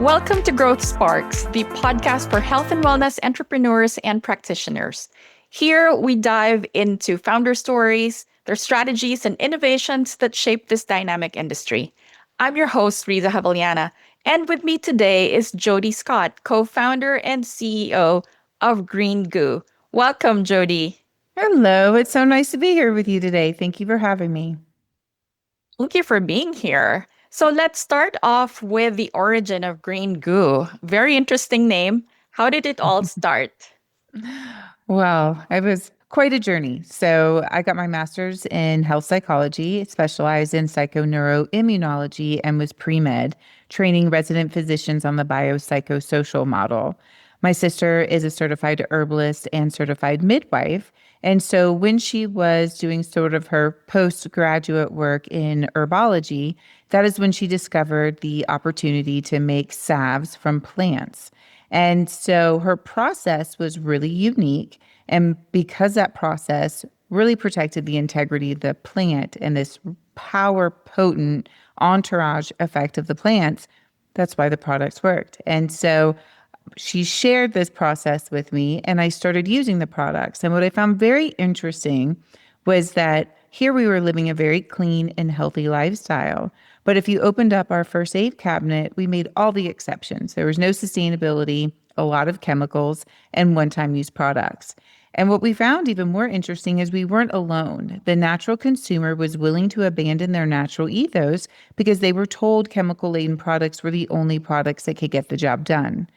Welcome to Growth Sparks, the podcast for health and wellness entrepreneurs and practitioners. Here, we dive into founder stories, their strategies, and innovations that shape this dynamic industry. I'm your host, Riza Javellana, and with me today is Jodi Scott, co-founder and CEO of Green Goo. Welcome, Jodi. Hello, it's so nice to be here with you today. Thank you for having me. Thank you for being here. So let's start off with the origin of Green Goo. Very interesting name. How did it all start? Well, it was quite a journey. So, I got my master's in health psychology, specialized in psychoneuroimmunology, and was pre med, training resident physicians on the biopsychosocial model. My sister is a certified herbalist and certified midwife. And so, when she was doing sort of her postgraduate work in herbology, that is when she discovered the opportunity to make salves from plants. And so her process was really unique. And because that process really protected the integrity of the plant and this power potent entourage effect of the plants, that's why the products worked. And so she shared this process with me, and I started using the products. And what I found very interesting was that here we were living a very clean and healthy lifestyle. But if you opened up our first aid cabinet, we made all the exceptions. There was no sustainability, a lot of chemicals, and one-time use products. And what we found even more interesting is we weren't alone. The natural consumer was willing to abandon their natural ethos because they were told chemical-laden products were the only products that could get the job done.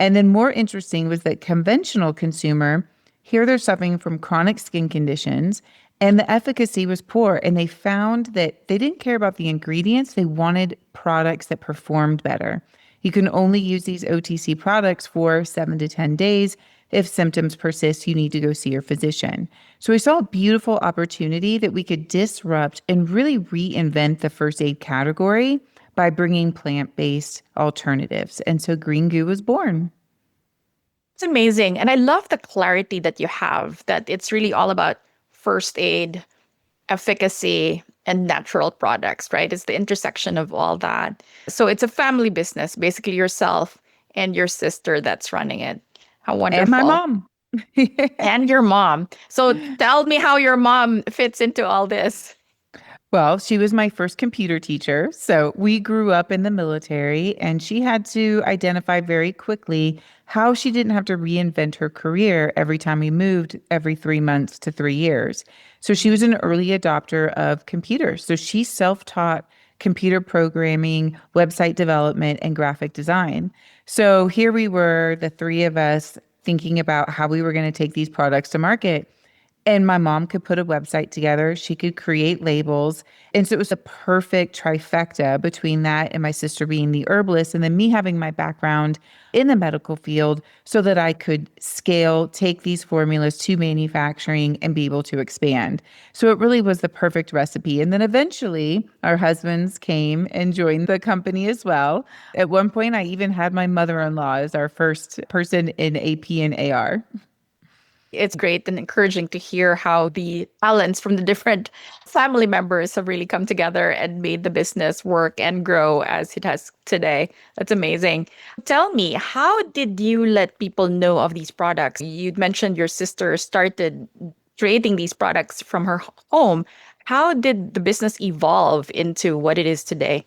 And then more interesting was that conventional consumer, here they're suffering from chronic skin conditions, and the efficacy was poor. And they found that they didn't care about the ingredients. They wanted products that performed better. You can only use these OTC products for 7 to 10 days. If symptoms persist, you need to go see your physician. So we saw a beautiful opportunity that we could disrupt and really reinvent the first aid category by bringing plant-based alternatives. And so Green Goo was born. It's amazing. And I love the clarity that you have, that it's really all about first aid, efficacy, and natural products, right? It's the intersection of all that. So it's a family business, basically yourself and your sister that's running it. How And my wonderful. mom. And your mom. So tell me how your mom fits into all this. Well, she was my first computer teacher. So we grew up in the military, and she had to identify very quickly how she didn't have to reinvent her career every time we moved every 3 months to 3 years. So she was an early adopter of computers. So she self-taught computer programming, website development, and graphic design. So here we were, the three of us, thinking about how we were going to take these products to market. And my mom could put a website together. She could create labels. And so it was a perfect trifecta between that and my sister being the herbalist, and then me having my background in the medical field so that I could scale, take these formulas to manufacturing and be able to expand. So it really was the perfect recipe. And then eventually our husbands came and joined the company as well. At one point, I even had my mother-in-law as our first person in AP and AR. It's great and encouraging to hear how the talents from the different family members have really come together and made the business work and grow as it has today. That's amazing. Tell me, how did you let people know of these products? You mentioned your sister started creating these products from her home. How did the business evolve into what it is today?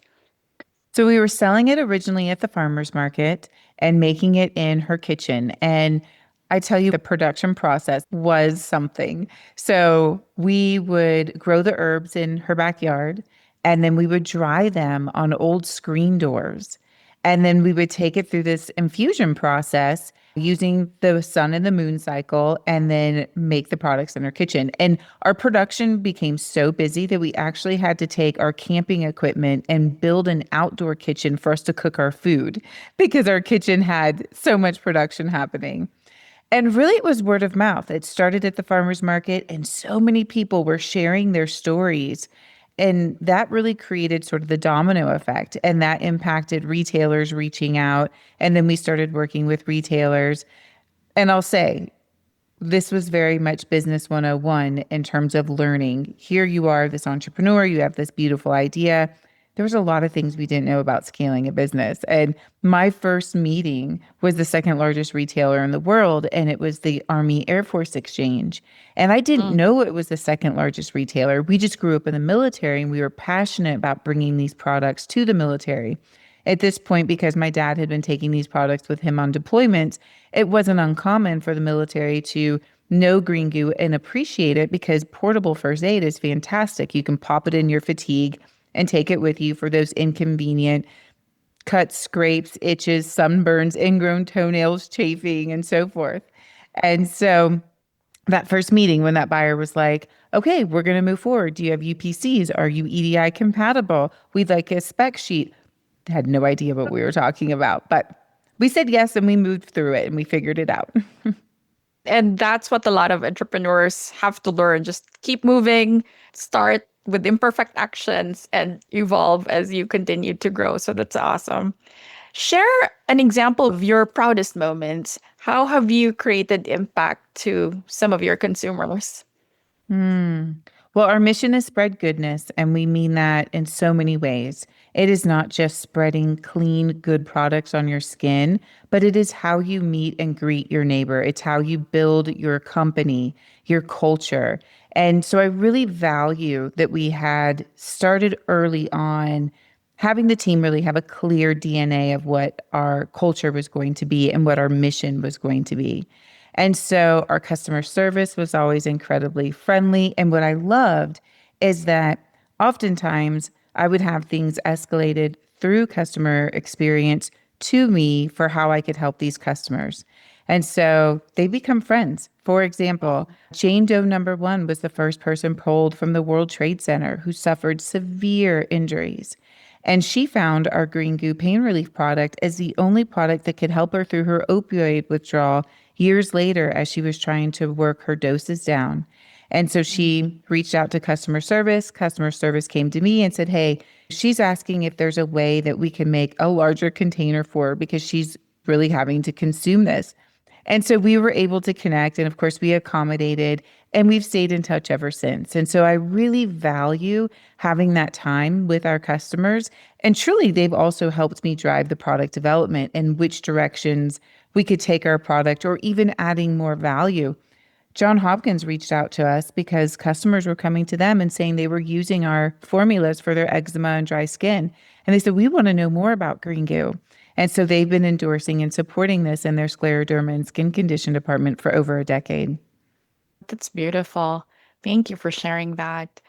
So we were selling it originally at the farmer's market and making it in her kitchen. And I tell you, the production process was something. So we would grow the herbs in her backyard, and then we would dry them on old screen doors. And then we would take it through this infusion process using the sun and the moon cycle, and then make the products in our kitchen. And our production became so busy that we actually had to take our camping equipment and build an outdoor kitchen for us to cook our food because our kitchen had so much production happening. And really, it was word of mouth. It started at the farmer's market, and so many people were sharing their stories. And that really created sort of the domino effect. And that impacted retailers reaching out. And then we started working with retailers. And I'll say, this was very much business 101 in terms of learning. Here you are, this entrepreneur, you have this beautiful idea. there was a lot of things we didn't know about scaling a business. And my first meeting was the second largest retailer in the world, and it was the Army Air Force Exchange. And I didn't Mm. know it was the second largest retailer. We just grew up in the military and we were passionate about bringing these products to the military. At this point, because my dad had been taking these products with him on deployments, it wasn't uncommon for the military to know Green Goo and appreciate it because portable first aid is fantastic. You can pop it in your fatigue and take it with you for those inconvenient cuts, scrapes, itches, sunburns, ingrown toenails, chafing, and so forth. And so that first meeting when that buyer was like, okay, we're going to move forward. Do you have UPCs? Are you EDI compatible? We'd like a spec sheet. Had no idea what we were talking about, but we said yes and we moved through it and we figured it out. And that's what a lot of entrepreneurs have to learn. Just keep moving, start with imperfect actions, and evolve as you continue to grow. So that's awesome. Share an example of your proudest moments. How have you created impact to some of your consumers? Hmm. Well, our mission is spread goodness, and we mean that in so many ways. It is not just spreading clean, good products on your skin, but it is how you meet and greet your neighbor. It's how you build your company, your culture. And so I really value that we had started early on having the team really have a clear DNA of what our culture was going to be and what our mission was going to be. And so our customer service was always incredibly friendly. And what I loved is that oftentimes I would have things escalated through customer experience to me for how I could help these customers. And so they become friends. For example, Jane Doe number one was the first person pulled from the World Trade Center who suffered severe injuries. And she found our Green Goo pain relief product as the only product that could help her through her opioid withdrawal years later as she was trying to work her doses down. And so she reached out to customer service. Customer service came to me and said, hey, she's asking if there's a way that we can make a larger container for her because she's really having to consume this. And so we were able to connect. And of course, we accommodated and we've stayed in touch ever since. And so I really value having that time with our customers. And truly, they've also helped me drive the product development and which directions we could take our product or even adding more value. John Hopkins reached out to us because customers were coming to them and saying they were using our formulas for their eczema and dry skin. And they said, we want to know more about Green Goo. And so they've been endorsing and supporting this in their scleroderma and skin condition department for over a decade. That's beautiful. Thank you for sharing that.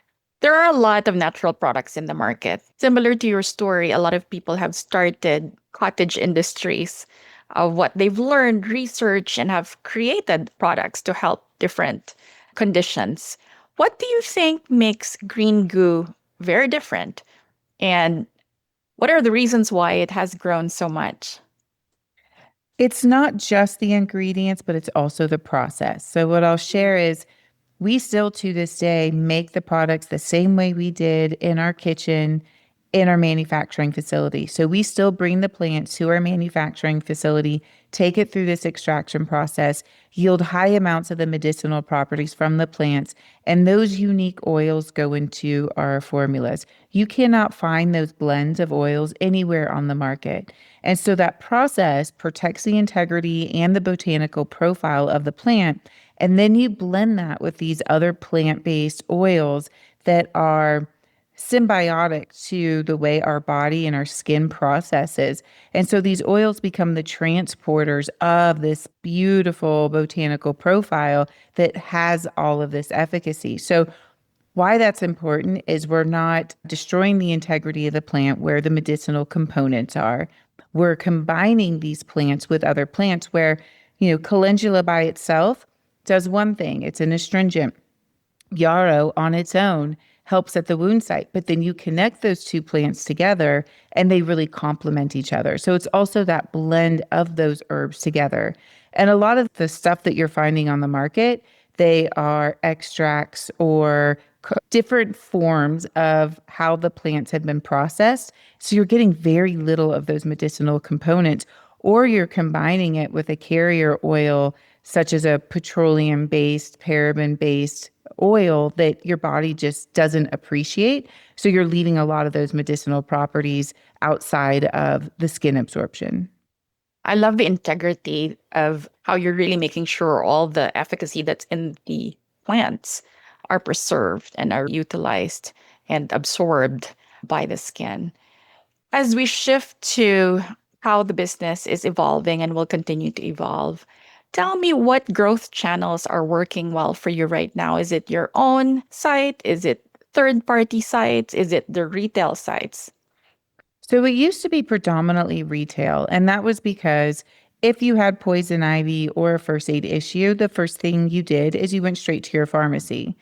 There are a lot of natural products in the market. Similar to your story, a lot of people have started cottage industries of what they've learned, research, and have created products to help different conditions. What do you think makes Green Goo very different? And what are the reasons why it has grown so much? It's not just the ingredients, but it's also the process. So, what I'll share is we still to this day make the products the same way we did in our kitchen, in our manufacturing facility. So, we still bring the plants to our manufacturing facility, take it through this extraction process, yield high amounts of the medicinal properties from the plants, and those unique oils go into our formulas. You cannot find those blends of oils anywhere on the market. And so that process protects the integrity and the botanical profile of the plant. And then you blend that with these other plant based oils that are symbiotic to the way our body and our skin processes. And so these oils become the transporters of this beautiful botanical profile that has all of this efficacy. So why that's important is we're not destroying the integrity of the plant where the medicinal components are. We're combining these plants with other plants where, calendula by itself does one thing. It's an astringent. Yarrow on its own helps at the wound site, but then you connect those two plants together and they really complement each other. So it's also that blend of those herbs together. And a lot of the stuff that you're finding on the market, they are extracts or different forms of how the plants have been processed. So you're getting very little of those medicinal components, or you're combining it with a carrier oil, such as a petroleum based, paraben based oil that your body just doesn't appreciate. So you're leaving a lot of those medicinal properties outside of the skin absorption. I love the integrity of how you're really making sure all the efficacy that's in the plants are preserved and are utilized and absorbed by the skin. As we shift to how the business is evolving and will continue to evolve, tell me what growth channels are working well for you right now. Is it your own site? Is it third party sites? Is it the retail sites? So it used to be predominantly retail, and that was because if you had poison ivy or a first aid issue, the first thing you did is you went straight to your pharmacy.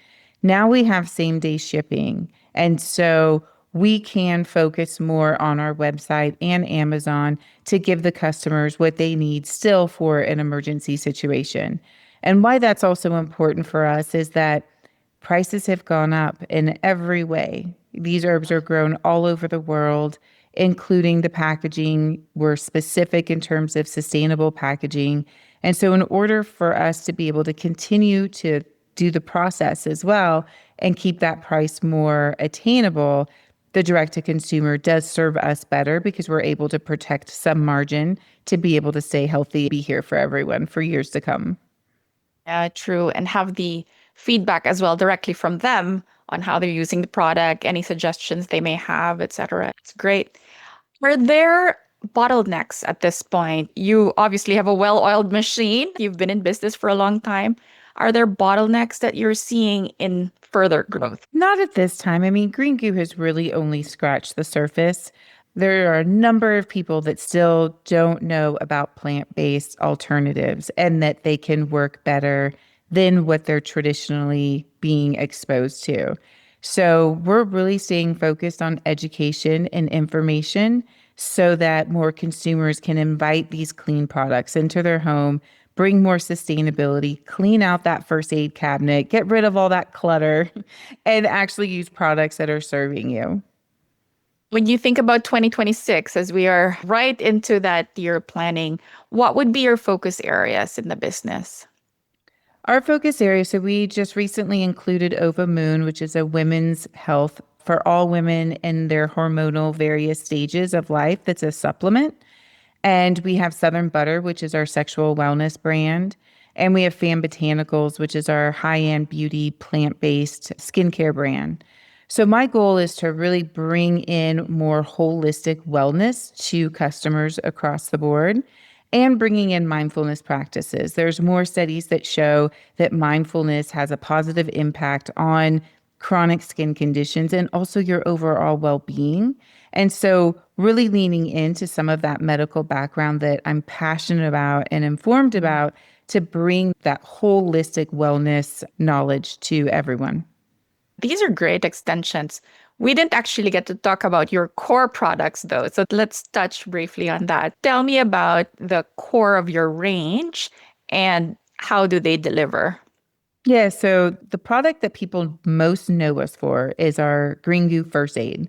Now we have same day shipping. And so we can focus more on our website and Amazon to give the customers what they need still for an emergency situation. And why that's also important for us is that prices have gone up in every way. These herbs are grown all over the world, including the packaging. We're specific in terms of sustainable packaging. And so, in order for us to be able to continue to do the process as well and keep that price more attainable, the direct to consumer does serve us better because we're able to protect some margin to be able to stay healthy, be here for everyone for years to come. Yeah, true. And have the feedback as well directly from them on how they're using the product, any suggestions they may have, etc. It's great. Are there bottlenecks at this point? You obviously have a well-oiled machine. You've been in business for a long time. Are there bottlenecks that you're seeing in further growth? Not at this time. I mean, Green Goo has really only scratched the surface. There are a number of people that still don't know about plant-based alternatives and that they can work better than what they're traditionally being exposed to. So we're really staying focused on education and information so that more consumers can invite these clean products into their home, bring more sustainability, clean out that first aid cabinet, get rid of all that clutter, and actually use products that are serving you. When you think about 2026, as we are right into that year planning, what would be your focus areas in the business? Our focus area, so we just recently included Ova Moon, which is a women's health for all women in their hormonal various stages of life. That's a supplement. And we have Southern Butter, which is our sexual wellness brand. And we have Fan Botanicals, which is our high-end beauty plant-based skincare brand. So my goal is to really bring in more holistic wellness to customers across the board and bringing in mindfulness practices. There's more studies that show that mindfulness has a positive impact on chronic skin conditions and also your overall well-being. And so really leaning into some of that medical background that I'm passionate about and informed about to bring that holistic wellness knowledge to everyone. These are great extensions. We didn't actually get to talk about your core products though. So let's touch briefly on that. Tell me about the core of your range and how do they deliver? Yeah, so the product that people most know us for is our Green Goo First Aid.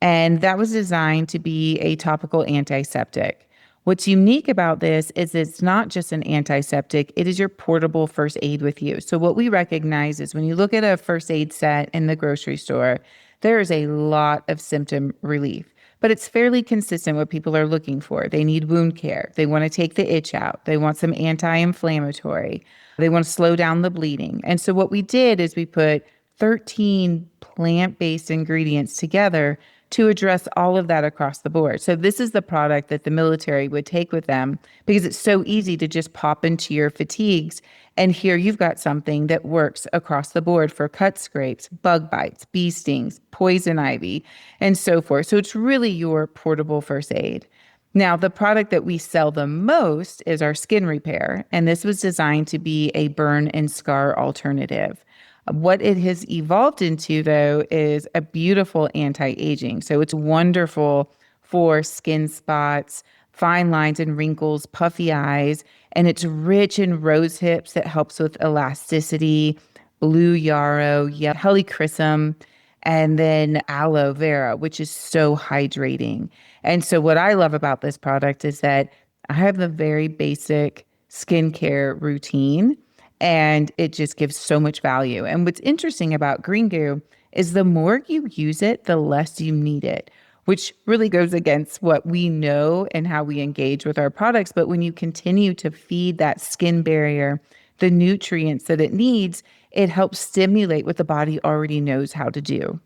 And that was designed to be a topical antiseptic. What's unique about this is it's not just an antiseptic, it is your portable first aid with you. So, what we recognize is when you look at a first aid set in the grocery store, there is a lot of symptom relief, but it's fairly consistent what people are looking for. They need wound care, they want to take the itch out, they want some anti inflammatory, they want to slow down the bleeding. And so, what we did is we put 13 plant based ingredients together to address all of that across the board. So this is the product that the military would take with them because it's so easy to just pop into your fatigues. And here you've got something that works across the board for cut scrapes, bug bites, bee stings, poison ivy, and so forth. So it's really your portable first aid. Now, the product that we sell the most is our skin repair. And this was designed to be a burn and scar alternative. What it has evolved into, though, is a beautiful anti-aging. So it's wonderful for skin spots, fine lines and wrinkles, puffy eyes, and it's rich in rose hips that helps with elasticity, blue yarrow, yeah, helichrysum, and then aloe vera, which is so hydrating. And so what I love about this product is that I have the very basic skincare routine and it just gives so much value. And what's interesting about Green Goo is the more you use it, the less you need it, which really goes against what we know and how we engage with our products. But when you continue to feed that skin barrier the nutrients that it needs, it helps stimulate what the body already knows how to do.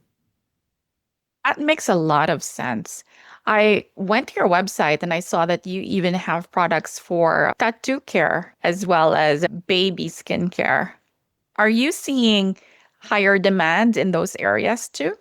That makes a lot of sense. I went to your website and I saw that you even have products for tattoo care as well as baby skincare. Are you seeing higher demand in those areas too?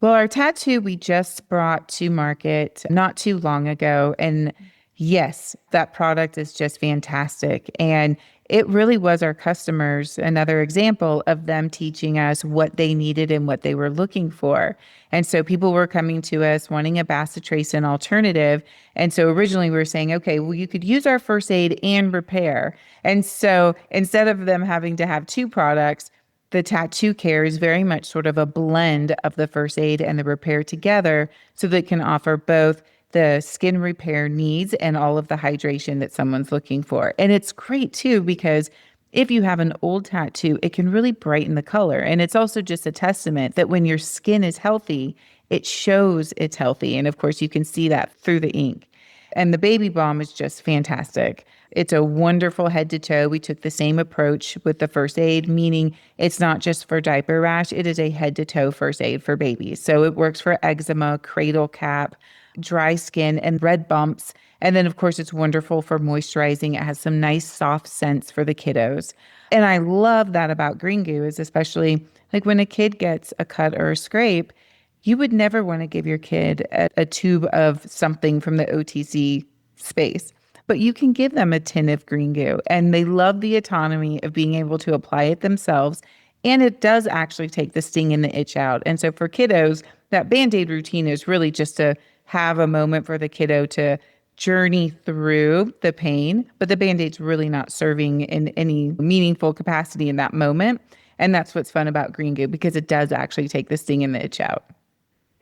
Well, our tattoo we just brought to market not too long ago. And yes, that product is just fantastic. And it really was our customers, another example of them teaching us what they needed and what they were looking for. And so people were coming to us wanting a bacitracin alternative. And so originally we were saying, okay, well, you could use our first aid and repair. And so instead of them having to have two products, the tattoo care is very much sort of a blend of the first aid and the repair together so that it can offer both the skin repair needs and all of the hydration that someone's looking for. And it's great too because if you have an old tattoo, it can really brighten the color. And it's also just a testament that when your skin is healthy, it shows it's healthy. And of course, you can see that through the ink. And the baby balm is just fantastic. It's a wonderful head to toe. We took the same approach with the first aid, meaning it's not just for diaper rash, it is a head to toe first aid for babies. So it works for eczema, cradle cap, dry skin, and red bumps. And then, of course, it's wonderful for moisturizing. It has some nice soft scents for the kiddos. And I love that about Green Goo is especially like when a kid gets a cut or a scrape, you would never want to give your kid a tube of something from the OTC space, but you can give them a tin of Green Goo, and they love the autonomy of being able to apply it themselves. And it does actually take the sting and the itch out. And so for kiddos, that Band-Aid routine is really just to have a moment for the kiddo to journey through the pain, but the Band-Aid's really not serving in any meaningful capacity in that moment. And that's what's fun about Green Goo because it does actually take the sting and the itch out.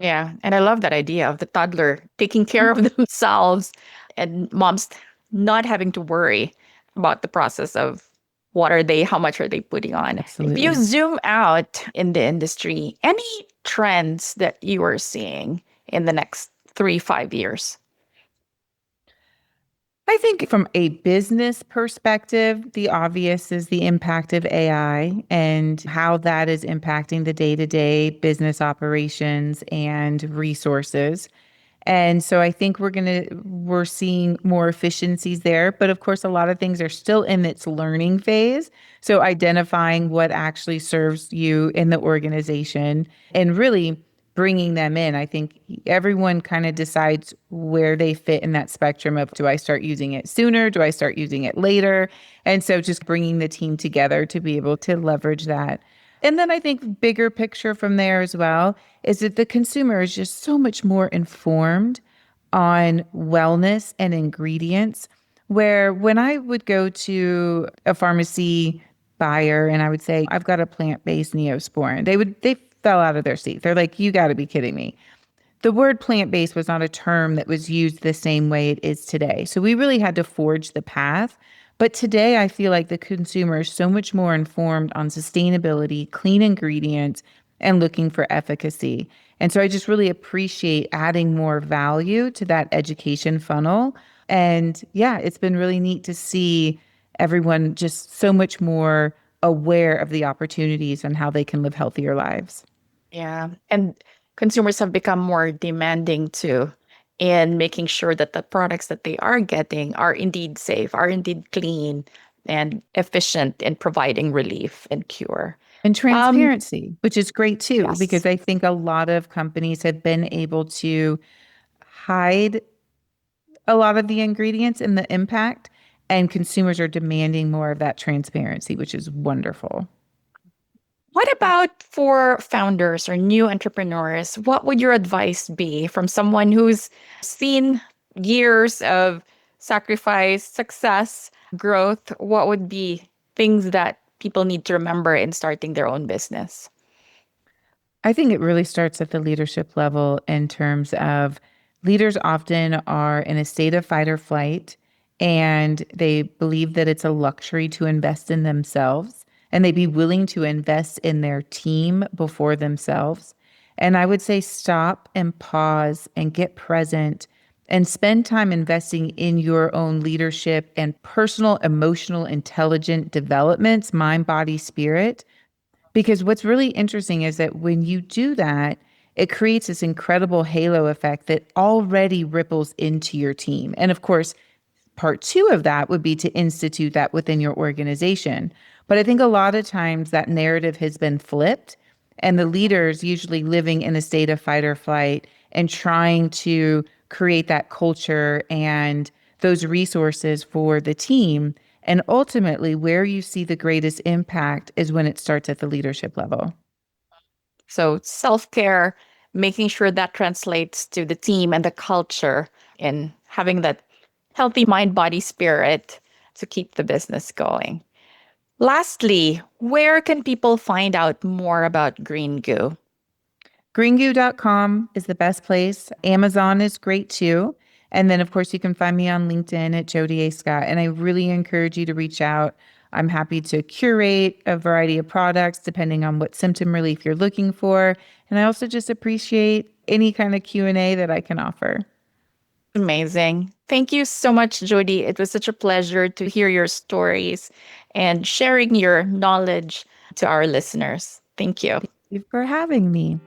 Yeah, and I love that idea of the toddler taking care of themselves and moms not having to worry about the process of what are they, how much are they putting on. If you Absolutely. zoom out in the industry, any trends that you are seeing in the next 3, 5 years? I think from a business perspective, the obvious is the impact of AI and how that is impacting the day to day business operations and resources. And so I think we're seeing more efficiencies there. But of course, a lot of things are still in its learning phase. So identifying what actually serves you in the organization and really bringing them in. I think everyone kind of decides where they fit in that spectrum of do I start using it sooner? Do I start using it later? And so just bringing the team together to be able to leverage that. And then I think bigger picture from there as well is that the consumer is just so much more informed on wellness and ingredients. Where when I would go to a pharmacy buyer and I would say, I've got a plant-based Neosporin, they fell out of their seat. They're like, you got to be kidding me. The word plant-based was not a term that was used the same way it is today. So we really had to forge the path. But today I feel like the consumer is so much more informed on sustainability, clean ingredients, and looking for efficacy. And so I just really appreciate adding more value to that education funnel. And yeah, it's been really neat to see everyone just so much more aware of the opportunities and how they can live healthier lives. Yeah. And consumers have become more demanding too in making sure that the products that they are getting are indeed safe, are indeed clean and efficient in providing relief and cure. And Um, transparency, which is great too, yes. because I think a lot of companies have been able to hide a lot of the ingredients and the impact, and consumers are demanding more of that transparency, which is wonderful. What about for founders or new entrepreneurs? What would your advice be from someone who's seen years of sacrifice, success, growth? What would be things that people need to remember in starting their own business? I think it really starts at the leadership level in terms of leaders often are in a state of fight or flight and they believe that it's a luxury to invest in themselves and they'd be willing to invest in their team before themselves. And I would say stop and pause and get present and spend time investing in your own leadership and personal, emotional, intelligent developments, mind, body, spirit. Because what's really interesting is that when you do that, it creates this incredible halo effect that already ripples into your team. And of course, part two of that would be to institute that within your organization. But I think a lot of times that narrative has been flipped, and the leaders usually living in a state of fight or flight and trying to create that culture and those resources for the team. And ultimately, where you see the greatest impact is when it starts at the leadership level. So self-care, making sure that translates to the team and the culture and having that healthy mind, body, spirit to keep the business going. Lastly, where can people find out more about Green Goo? Greengoo.com is the best place. Amazon is great too. And then, of course, you can find me on LinkedIn at Jodi Scott. And I really encourage you to reach out. I'm happy to curate a variety of products depending on what symptom relief you're looking for. And I also just appreciate any kind of Q&A that I can offer. Amazing. Thank you so much, Jodi. It was such a pleasure to hear your stories and sharing your knowledge to our listeners. Thank you. Thank you for having me.